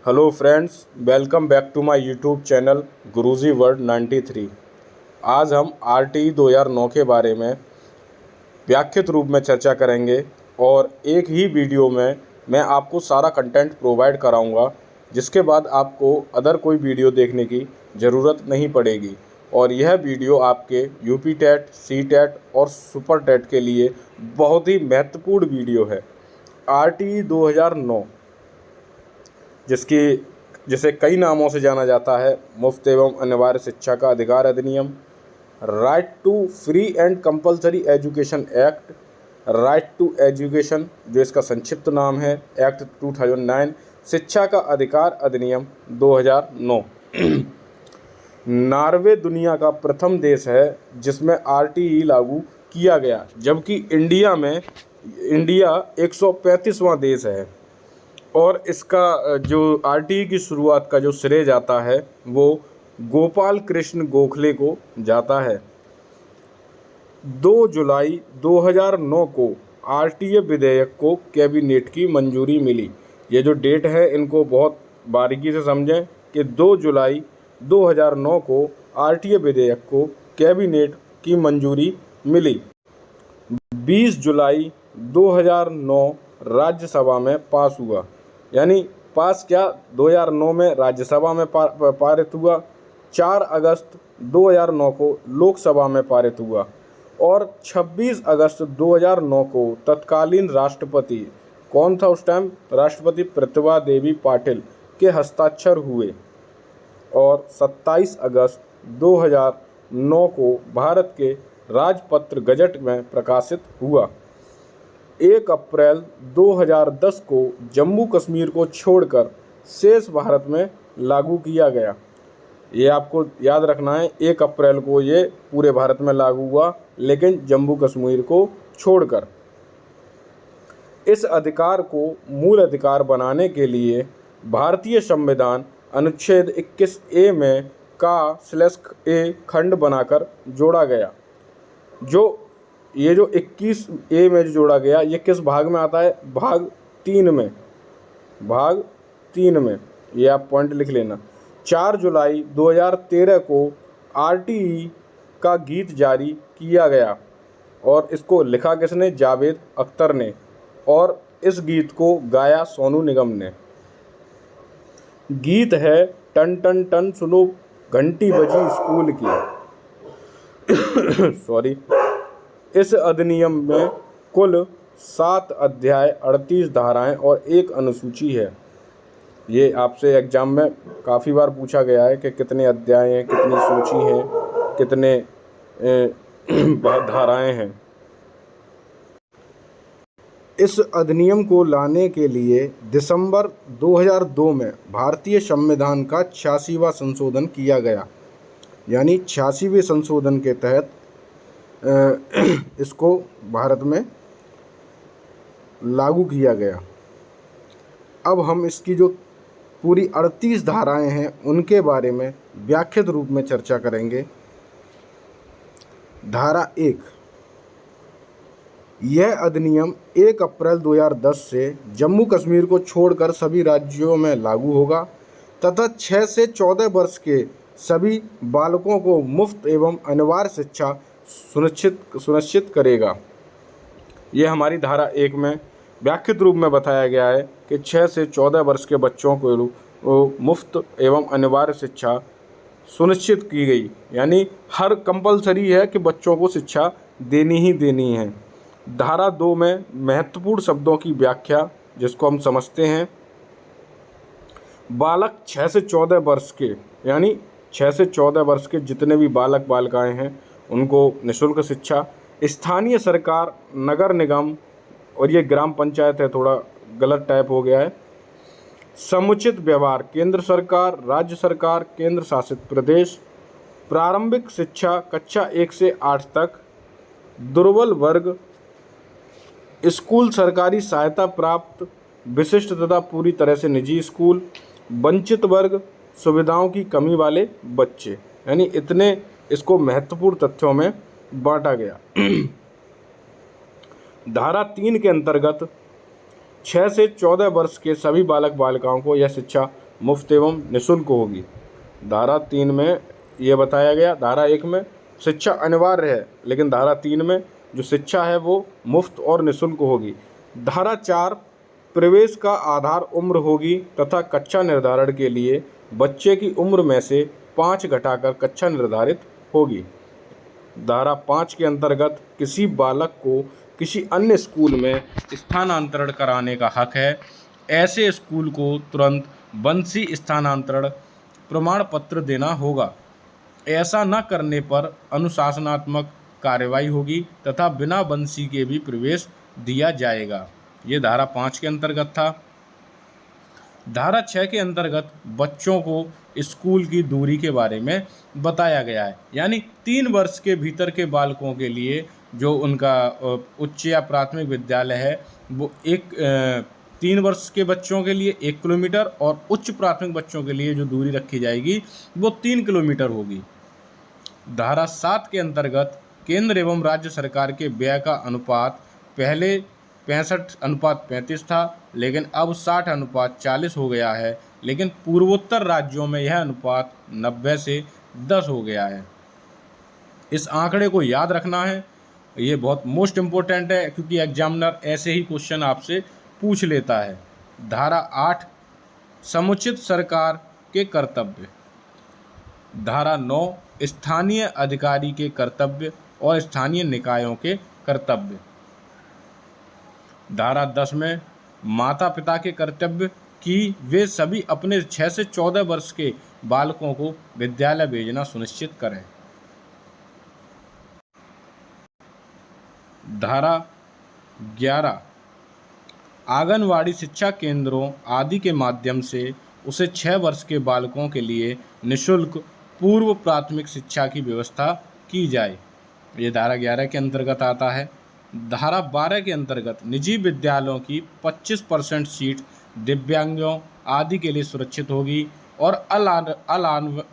Hello friends, welcome back to my YouTube channel Guruji World 93। आज हम RTE 2009 के बारे में व्याख्यात रूप में चर्चा करेंगे और एक ही वीडियो में मैं आपको सारा कंटेंट प्रोवाइड कराऊंगा, जिसके बाद आपको अदर कोई वीडियो देखने की ज़रूरत नहीं पड़ेगी। और यह वीडियो आपके यूपी टेट, सी टेट और सुपर टेट के लिए बहुत ही महत्वपूर्ण वीडियो है। आरटीई 2009 जिसे कई नामों से जाना जाता है: मुफ्त एवं अनिवार्य शिक्षा का अधिकार अधिनियम, right to free and compulsory education act, right to education जो इसका संक्षिप्त नाम है एक्ट 2009, शिक्षा का अधिकार अधिनियम 2009। नॉर्वे दुनिया का प्रथम देश है जिसमें आरटीई लागू किया गया, जबकि इंडिया 135वां देश है। और इसका जो आरटीई की शुरुआत का जो श्रेय जाता है वो गोपाल कृष्ण गोखले को जाता है। 2 जुलाई 2009 को आरटीई विधेयक को कैबिनेट की मंजूरी मिली। ये जो डेट है इनको बहुत बारीकी से समझें कि 2 जुलाई 2009 को आरटीई विधेयक को कैबिनेट की मंजूरी मिली। 20 जुलाई 2009 राज्यसभा में पास हुआ, यानी पास क्या 2009 में राज्यसभा में पारित हुआ। 4 अगस्त 2009 को लोकसभा में पारित हुआ और 26 अगस्त 2009 को तत्कालीन राष्ट्रपति कौन था उस टाइम? राष्ट्रपति प्रतिभा देवी पाटिल के हस्ताक्षर हुए और 27 अगस्त 2009 को भारत के राजपत्र गजट में प्रकाशित हुआ। 1 अप्रैल 2010 को जम्मू कश्मीर को छोड़कर शेष भारत में लागू किया गया। ये आपको याद रखना है, 1 अप्रैल को ये पूरे भारत में लागू हुआ, लेकिन जम्मू कश्मीर को छोड़कर। इस अधिकार को मूल अधिकार बनाने के लिए भारतीय संविधान अनुच्छेद 21A में का/A खंड बनाकर जोड़ा गया। ये जो 21A में जो जोड़ा गया, ये किस भाग में आता है? भाग 3 में। भाग 3 में, ये आप पॉइंट लिख लेना। 4 जुलाई 2013 को आरटीई का गीत जारी किया गया और इसको लिखा किसने? जावेद अख्तर ने। और इस गीत को गाया सोनू निगम ने। गीत है टन टन टन सुनो घंटी बजी स्कूल की। सॉरी। इस अधिनियम में कुल 7 अध्याय, 38 धाराएं और 1 अनुसूची है। ये आपसे एग्जाम में काफ़ी बार पूछा गया है कि कितने अध्याय हैं, कितनी सूची हैं, कितने धाराएं हैं। इस अधिनियम को लाने के लिए दिसंबर 2002 में भारतीय संविधान का 86वां संशोधन किया गया, यानी 86वें संशोधन के तहत इसको भारत में लागू किया गया। अब हम इसकी जो पूरी 38 धाराएं हैं उनके बारे में व्याख्यात रूप में चर्चा करेंगे। धारा 1, यह अधिनियम 1 अप्रैल 2010 से जम्मू कश्मीर को छोड़कर सभी राज्यों में लागू होगा तथा 6 से 14 वर्ष के सभी बालकों को मुफ्त एवं अनिवार्य शिक्षा सुनिश्चित करेगा। यह हमारी धारा 1 में व्याख्यात रूप में बताया गया है कि 6 से 14 वर्ष के बच्चों को मुफ्त एवं अनिवार्य शिक्षा सुनिश्चित की गई, यानी हर कंपलसरी है कि बच्चों को शिक्षा देनी ही देनी है। धारा 2 में महत्वपूर्ण शब्दों की व्याख्या, जिसको हम समझते हैं। बालक 6 से 14 वर्ष के, यानी 6 से 14 वर्ष के जितने भी बालक बालिकाएं हैं उनको निःशुल्क शिक्षा। स्थानीय सरकार, नगर निगम, और ये ग्राम पंचायत है, थोड़ा गलत टाइप हो गया है। समुचित व्यवहार, केंद्र सरकार, राज्य सरकार, केंद्र शासित प्रदेश। प्रारंभिक शिक्षा कक्षा 1 से 8 तक। दुर्बल वर्ग, स्कूल सरकारी सहायता प्राप्त, विशिष्ट तथा पूरी तरह से निजी स्कूल। वंचित वर्ग, सुविधाओं की कमी वाले बच्चे। यानी इतने इसको महत्वपूर्ण तथ्यों में बांटा गया। धारा 3 के अंतर्गत 6 से 14 वर्ष के सभी बालक बालिकाओं को यह शिक्षा मुफ्त एवं निःशुल्क होगी। धारा 3 में ये बताया गया, धारा 1 में शिक्षा अनिवार्य है, लेकिन धारा 3 में जो शिक्षा है वो मुफ्त और निःशुल्क होगी। धारा 4 प्रवेश का आधार उम्र होगी तथा कक्षा निर्धारण के लिए बच्चे की उम्र में से 5 घटाकर कक्षा निर्धारित होगी। धारा 5 के अंतर्गत किसी बालक को किसी अन्य स्कूल में स्थानांतरण कराने का हक है। ऐसे स्कूल को तुरंत वंशी स्थानांतरण प्रमाण पत्र देना होगा। ऐसा न करने पर अनुशासनात्मक कार्रवाई होगी तथा बिना वंशी के भी प्रवेश दिया जाएगा। ये धारा 5 के अंतर्गत था। धारा 6 के अंतर्गत बच्चों को स्कूल की दूरी के बारे में बताया गया है, यानी 3 वर्ष के भीतर के बालकों के लिए जो उनका उच्च या प्राथमिक विद्यालय है वो 3 वर्ष के बच्चों के लिए 1 किलोमीटर और उच्च प्राथमिक बच्चों के लिए जो दूरी रखी जाएगी वो 3 किलोमीटर होगी। धारा 7 के अंतर्गत केंद्र एवं राज्य सरकार के व्यय का अनुपात पहले 65:35 था, लेकिन अब 60:40 हो गया है, लेकिन पूर्वोत्तर राज्यों में यह अनुपात 90:10 हो गया है। इस आंकड़े को याद रखना है, ये बहुत मोस्ट इम्पोर्टेंट है क्योंकि एग्जामिनर ऐसे ही क्वेश्चन आपसे पूछ लेता है। धारा 8 समुचित सरकार के कर्तव्य। धारा 9 स्थानीय अधिकारी के कर्तव्य और स्थानीय निकायों के कर्तव्य। धारा 10 में माता पिता के कर्तव्य कि वे सभी अपने 6 से 14 वर्ष के बालकों को विद्यालय भेजना सुनिश्चित करें। धारा 11 आंगनवाड़ी शिक्षा केंद्रों आदि के माध्यम से उसे 6 वर्ष के बालकों के लिए निःशुल्क पूर्व प्राथमिक शिक्षा की व्यवस्था की जाए। ये धारा 11 के अंतर्गत आता है। धारा 12 के अंतर्गत निजी विद्यालयों की 25% सीट दिव्यांगों आदि के लिए सुरक्षित होगी और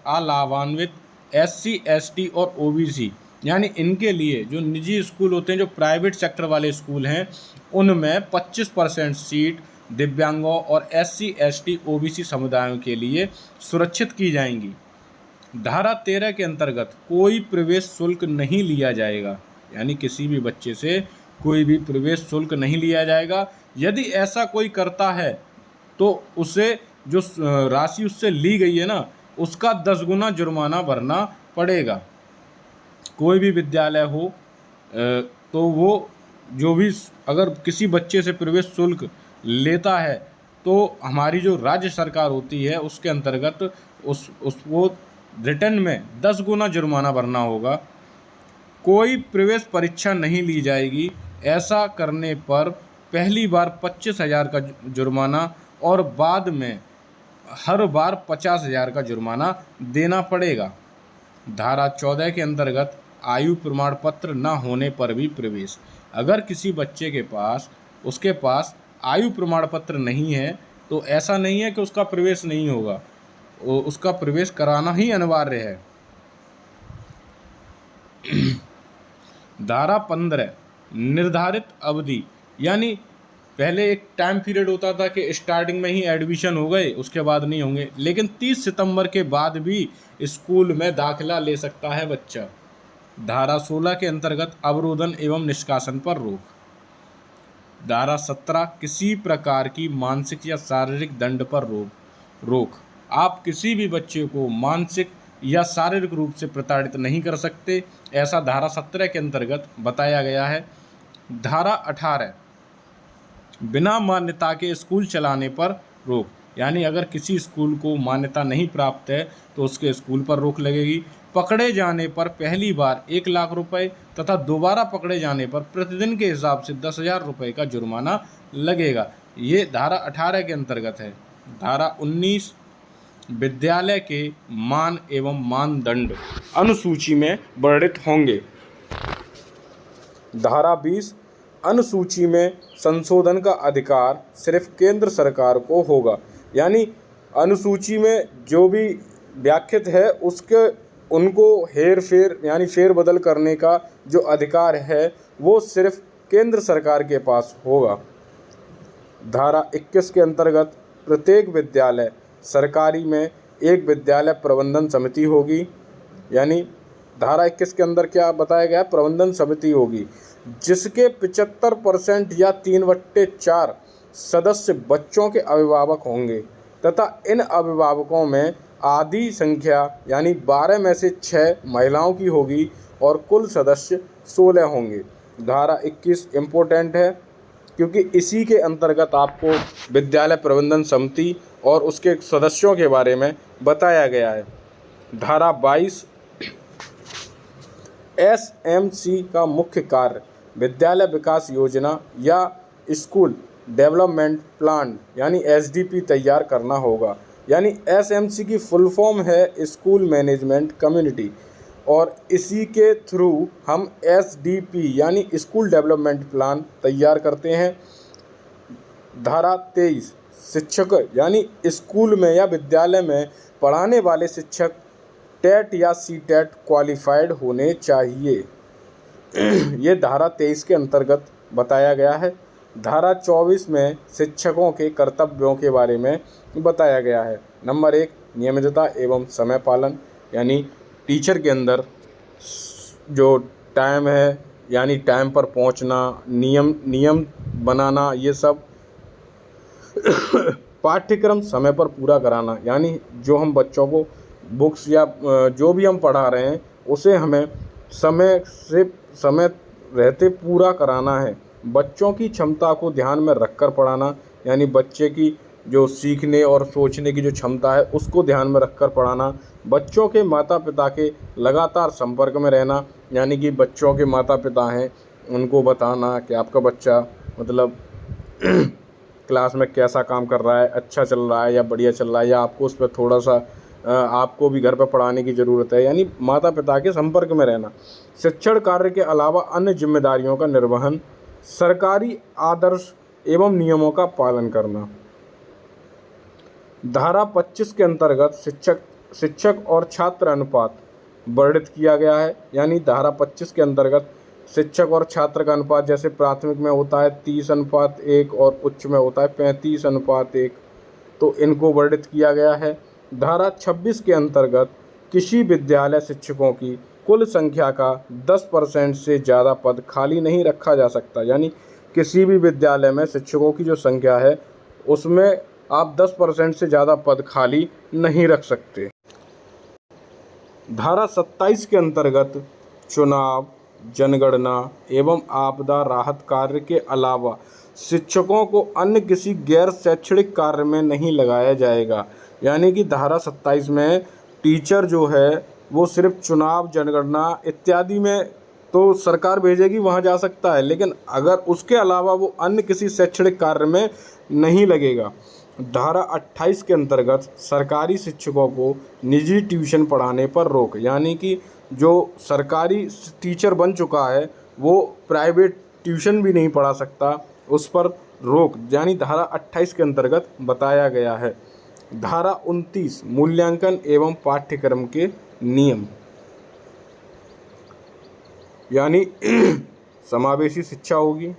अलावान्वित SC, ST और OBC यानी इनके लिए जो निजी स्कूल होते हैं, जो प्राइवेट सेक्टर वाले स्कूल हैं, उनमें 25% सीट दिव्यांगों और SC, ST, OBC समुदायों के लिए सुरक्षित की जाएंगी। धारा 13 के अंतर्गत कोई प्रवेश शुल्क नहीं लिया जाएगा, यानी किसी भी बच्चे से कोई भी प्रवेश शुल्क नहीं लिया जाएगा। यदि ऐसा कोई करता है तो उसे जो राशि उससे ली गई है ना, उसका 10 गुना जुर्माना भरना पड़ेगा। कोई भी विद्यालय हो तो वो जो भी अगर किसी बच्चे से प्रवेश शुल्क लेता है तो हमारी जो राज्य सरकार होती है उसके अंतर्गत वो रिटर्न में 10 गुना जुर्माना भरना होगा। कोई प्रवेश परीक्षा नहीं ली जाएगी। ऐसा करने पर पहली बार 25,000 का जुर्माना और बाद में हर बार 50,000 का जुर्माना देना पड़ेगा। धारा 14 के अंतर्गत आयु प्रमाण पत्र न होने पर भी प्रवेश। अगर किसी बच्चे के पास उसके पास आयु प्रमाण पत्र नहीं है तो ऐसा नहीं है कि उसका प्रवेश नहीं होगा, उसका प्रवेश कराना ही अनिवार्य है। धारा 15 निर्धारित अवधि, यानी पहले एक टाइम पीरियड होता था कि स्टार्टिंग में ही एडमिशन हो गए उसके बाद नहीं होंगे, लेकिन 30 सितंबर के बाद भी स्कूल में दाखिला ले सकता है बच्चा। धारा 16 के अंतर्गत अवरोधन एवं निष्कासन पर रोक। धारा 17 किसी प्रकार की मानसिक या शारीरिक दंड पर रोक। आप किसी भी बच्चे को मानसिक या शारीरिक रूप से प्रताड़ित नहीं कर सकते, ऐसा धारा 17 के अंतर्गत बताया गया है। धारा 18 बिना मान्यता के स्कूल चलाने पर रोक, यानी अगर किसी स्कूल को मान्यता नहीं प्राप्त है तो उसके स्कूल पर रोक लगेगी। पकड़े जाने पर पहली बार 1 लाख रुपए तथा दोबारा पकड़े जाने पर प्रतिदिन के हिसाब से 10,000 रुपये का जुर्माना लगेगा। ये धारा 18 के अंतर्गत है। धारा 19 विद्यालय के मान एवं मानदंड अनुसूची में वर्णित होंगे। धारा 20 अनुसूची में संशोधन का अधिकार सिर्फ केंद्र सरकार को होगा, यानी अनुसूची में जो भी व्याख्यित है उनको हेर फेर यानी फेरबदल करने का जो अधिकार है वो सिर्फ केंद्र सरकार के पास होगा। धारा 21 के अंतर्गत प्रत्येक विद्यालय सरकारी में एक विद्यालय प्रबंधन समिति होगी। यानी धारा 21 के अंदर क्या बताया गया है, प्रबंधन समिति होगी जिसके 75% या 3/4 सदस्य बच्चों के अभिभावक होंगे तथा इन अभिभावकों में आधी संख्या यानी 12 में से 6 महिलाओं की होगी और कुल सदस्य 16 होंगे। धारा 21 इम्पोर्टेंट है क्योंकि इसी के अंतर्गत आपको विद्यालय प्रबंधन समिति और उसके सदस्यों के बारे में बताया गया है। धारा 22 SMC का मुख्य कार्य विद्यालय विकास योजना या स्कूल डेवलपमेंट प्लान यानी SDP तैयार करना होगा। यानी SMC की फुल फॉर्म है स्कूल मैनेजमेंट कम्युनिटी और इसी के थ्रू हम SDP यानी स्कूल डेवलपमेंट प्लान तैयार करते हैं। धारा 23 शिक्षक यानी स्कूल में या विद्यालय में पढ़ाने वाले शिक्षक टेट या CTET क्वालिफाइड होने चाहिए। ये धारा 23 के अंतर्गत बताया गया है। धारा 24 में शिक्षकों के कर्तव्यों के बारे में बताया गया है। नंबर 1 नियमितता एवं समय पालन, यानी टीचर के अंदर जो टाइम है यानी टाइम पर पहुंचना, नियम बनाना, ये सब पाठ्यक्रम समय पर पूरा कराना, यानी जो हम बच्चों को बुक्स या जो भी हम पढ़ा रहे हैं उसे हमें समय रहते पूरा कराना है। बच्चों की क्षमता को ध्यान में रखकर पढ़ाना, यानी बच्चे की जो सीखने और सोचने की जो क्षमता है उसको ध्यान में रखकर पढ़ाना। बच्चों के माता पिता के लगातार संपर्क में रहना, यानी कि बच्चों के माता पिता हैं उनको बताना कि आपका बच्चा मतलब क्लास में कैसा काम कर रहा है, अच्छा चल रहा है या बढ़िया चल रहा है, या आपको उस पर थोड़ा सा आपको भी घर पर पढ़ाने की ज़रूरत है। यानी माता पिता के संपर्क में रहना। शिक्षण कार्य के अलावा अन्य जिम्मेदारियों का निर्वहन, सरकारी आदर्श एवं नियमों का पालन करना। धारा 25 के अंतर्गत शिक्षक और छात्र अनुपात वर्णित किया गया है। यानी धारा 25 के अंतर्गत शिक्षक और छात्र का अनुपात जैसे प्राथमिक में होता है 30:1 और उच्च में होता है 35:1, तो इनको वर्णित किया गया है। धारा 26 के अंतर्गत किसी विद्यालय शिक्षकों की कुल संख्या का 10% से ज़्यादा पद खाली नहीं रखा जा सकता। यानी किसी भी विद्यालय में शिक्षकों की जो संख्या है उसमें आप 10% से ज़्यादा पद खाली नहीं रख सकते। धारा 27 के अंतर्गत चुनाव, जनगणना एवं आपदा राहत कार्य के अलावा शिक्षकों को अन्य किसी गैर शैक्षणिक कार्य में नहीं लगाया जाएगा। यानी कि धारा 27 में टीचर जो है वो सिर्फ चुनाव, जनगणना इत्यादि में तो सरकार भेजेगी वहाँ जा सकता है, लेकिन अगर उसके अलावा वो अन्य किसी शैक्षणिक कार्य में नहीं लगेगा। धारा 28 के अंतर्गत सरकारी शिक्षकों को निजी ट्यूशन पढ़ाने पर रोक, यानी कि जो सरकारी टीचर बन चुका है वो प्राइवेट ट्यूशन भी नहीं पढ़ा सकता, उस पर रोक यानी धारा 28 के अंतर्गत बताया गया है। धारा 29 मूल्यांकन एवं पाठ्यक्रम के नियम, यानी समावेशी शिक्षा होगी,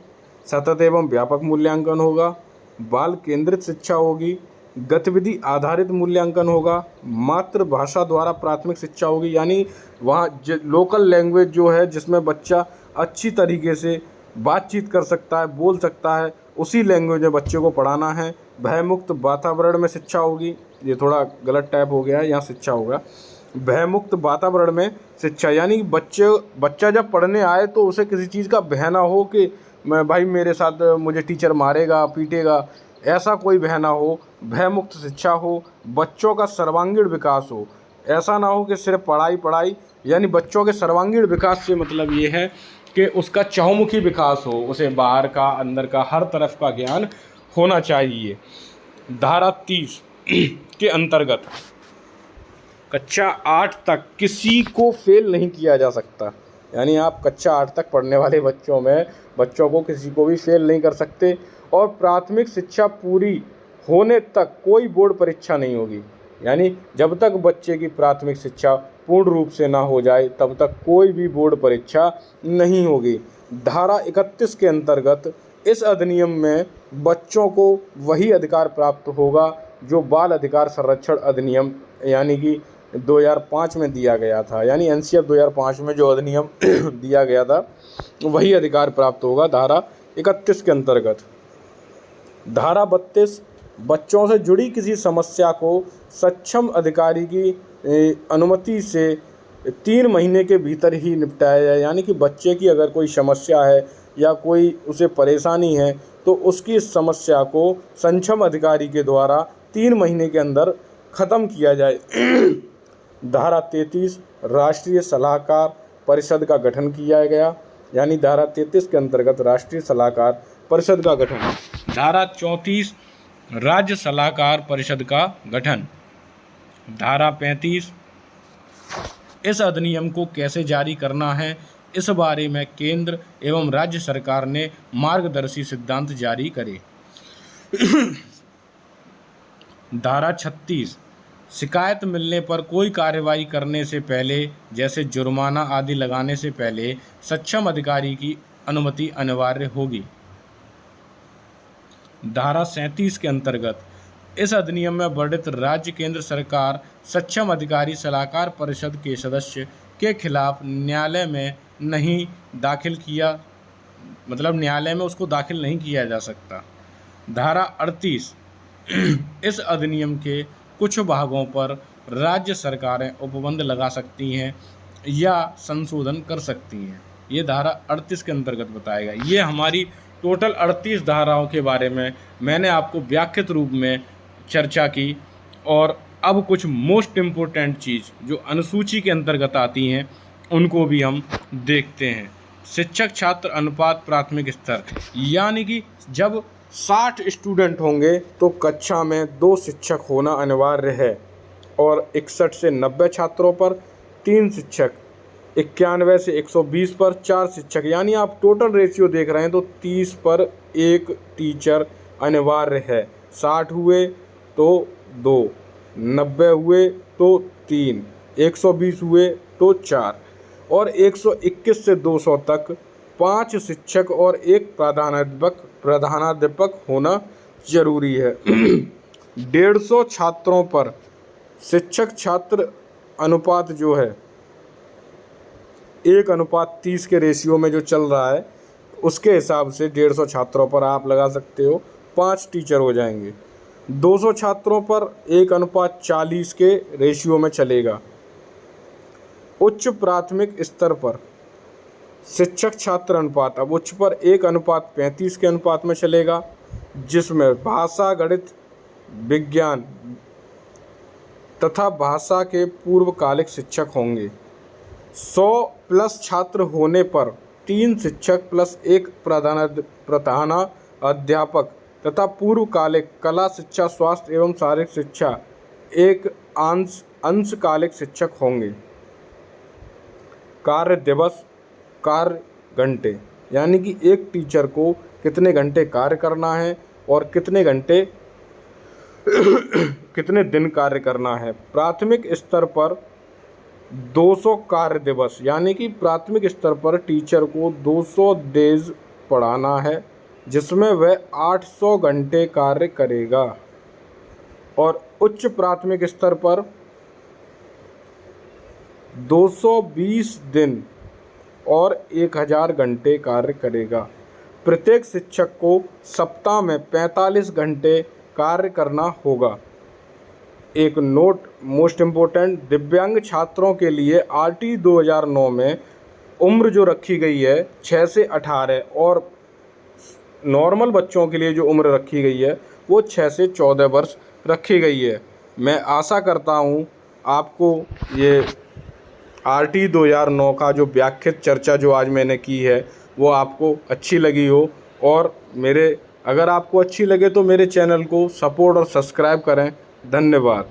सतत एवं व्यापक मूल्यांकन होगा, बाल केंद्रित शिक्षा होगी, गतिविधि आधारित मूल्यांकन होगा, मातृभाषा द्वारा प्राथमिक शिक्षा होगी, यानी वहाँ लोकल लैंग्वेज जो है जिसमें बच्चा अच्छी तरीके से बातचीत कर सकता है, बोल सकता है, उसी लैंग्वेज में बच्चे को पढ़ाना है। भयमुक्त वातावरण में शिक्षा होगी, ये थोड़ा गलत टाइप हो गया है, यहाँ शिक्षा होगा भयमुक्त वातावरण में शिक्षा, यानी बच्चा जब पढ़ने आए तो उसे किसी चीज़ का भय ना हो कि मैं भाई मेरे साथ मुझे टीचर मारेगा पीटेगा, ऐसा कोई भय ना हो। भयमुक्त शिक्षा हो, बच्चों का सर्वांगीण विकास हो, ऐसा ना हो कि सिर्फ पढ़ाई, यानी बच्चों के सर्वांगीण विकास से मतलब ये है कि उसका चहुमुखी विकास हो, उसे बाहर का अंदर का हर तरफ का ज्ञान होना चाहिए। धारा 30 के अंतर्गत कक्षा 8 तक किसी को फेल नहीं किया जा सकता, यानी आप कक्षा 8 तक पढ़ने वाले बच्चों को किसी को भी फेल नहीं कर सकते। और प्राथमिक शिक्षा पूरी होने तक कोई बोर्ड परीक्षा नहीं होगी, यानी जब तक बच्चे की प्राथमिक शिक्षा पूर्ण रूप से ना हो जाए तब तक कोई भी बोर्ड परीक्षा नहीं होगी। धारा 31 के अंतर्गत इस अधिनियम में बच्चों को वही अधिकार प्राप्त होगा जो बाल अधिकार संरक्षण अधिनियम यानी कि 2005 में दिया गया था, यानी एनसीएफ 2005 में जो अधिनियम दिया गया था वही अधिकार प्राप्त होगा धारा 31 के अंतर्गत। धारा 32 बच्चों से जुड़ी किसी समस्या को सक्षम अधिकारी की अनुमति से 3 महीने के भीतर ही निपटाया जाए, यानी कि बच्चे की अगर कोई समस्या है या कोई उसे परेशानी है तो उसकी समस्या को सक्षम अधिकारी के द्वारा 3 महीने के अंदर ख़त्म किया जाए। धारा 33 राष्ट्रीय सलाहकार परिषद का गठन किया गया, यानी धारा 33 के अंतर्गत राष्ट्रीय सलाहकार परिषद का गठन। धारा 34 राज्य सलाहकार परिषद का गठन। धारा 35 इस अधिनियम को कैसे जारी करना है इस बारे में केंद्र एवं राज्य सरकार ने मार्गदर्शी सिद्धांत जारी करे। धारा 36 शिकायत मिलने पर कोई कार्रवाई करने से पहले जैसे जुर्माना आदि लगाने से पहले सक्षम अधिकारी की अनुमति अनिवार्य होगी। धारा 37 के अंतर्गत इस अधिनियम में वर्णित राज्य केंद्र सरकार सक्षम अधिकारी सलाहकार परिषद के सदस्य के खिलाफ न्यायालय में नहीं दाखिल किया, मतलब न्यायालय में उसको दाखिल नहीं किया जा सकता। धारा 38 इस अधिनियम के कुछ भागों पर राज्य सरकारें उपबंध लगा सकती हैं या संशोधन कर सकती हैं। ये धारा 38 के अंतर्गत बताएगा। ये हमारी टोटल 38 धाराओं के बारे में मैंने आपको व्याख्यात रूप में चर्चा की। और अब कुछ मोस्ट इम्पोर्टेंट चीज़ जो अनुसूची के अंतर्गत आती हैं उनको भी हम देखते हैं। शिक्षक छात्र अनुपात प्राथमिक स्तर, यानी कि जब 60 स्टूडेंट होंगे तो कक्षा में 2 शिक्षक होना अनिवार्य है, और 61 से 90 छात्रों पर 3 शिक्षक, 91 से 120 पर 4 शिक्षक, यानी आप टोटल रेशियो देख रहे हैं तो 30 पर 1 टीचर अनिवार्य है। 60 हुए तो 2, 90 हुए तो 3, 120 हुए तो 4, और 121 से 200 तक 5 शिक्षक और 1 प्रधानाध्यापक होना जरूरी है। 150 छात्रों पर शिक्षक छात्र अनुपात जो है 1:30 के रेशियो में जो चल रहा है उसके हिसाब से 150 छात्रों पर आप लगा सकते हो 5 टीचर हो जाएंगे। 200 छात्रों पर 1:40 के रेशियो में चलेगा। उच्च प्राथमिक स्तर पर शिक्षक छात्र अनुपात अब उच्च पर 1:35 के अनुपात में चलेगा, जिसमें भाषा, गणित, विज्ञान तथा भाषा के पूर्वकालिक शिक्षक होंगे। 100+ छात्र होने पर 3 शिक्षक प्लस 1 प्रधानाध्यापक तथा पूर्वकालिक कला शिक्षा, स्वास्थ्य एवं शारीरिक शिक्षा 1 अंशकालिक शिक्षक होंगे। कार्य दिवस, कार्य घंटे, यानी कि एक टीचर को कितने घंटे कार्य करना है और कितने घंटे कितने दिन कार्य करना है। प्राथमिक स्तर पर 200 कार्य दिवस, यानी कि प्राथमिक स्तर पर टीचर को 200 डेज पढ़ाना है, जिसमें वह 800 घंटे कार्य करेगा। और उच्च प्राथमिक स्तर पर 220 दिन और 1000 घंटे कार्य करेगा। प्रत्येक शिक्षक को सप्ताह में 45 घंटे कार्य करना होगा। एक नोट मोस्ट इम्पोर्टेंट, दिव्यांग छात्रों के लिए आरटी 2009 में उम्र जो रखी गई है 6 से 18, और नॉर्मल बच्चों के लिए जो उम्र रखी गई है वो 6 से 14 वर्ष रखी गई है। मैं आशा करता हूँ आपको ये आरटी 2009 का जो व्याख्यात चर्चा जो आज मैंने की है वो आपको अच्छी लगी हो, और अगर आपको अच्छी लगे तो मेरे चैनल को सपोर्ट और सब्सक्राइब करें। धन्यवाद।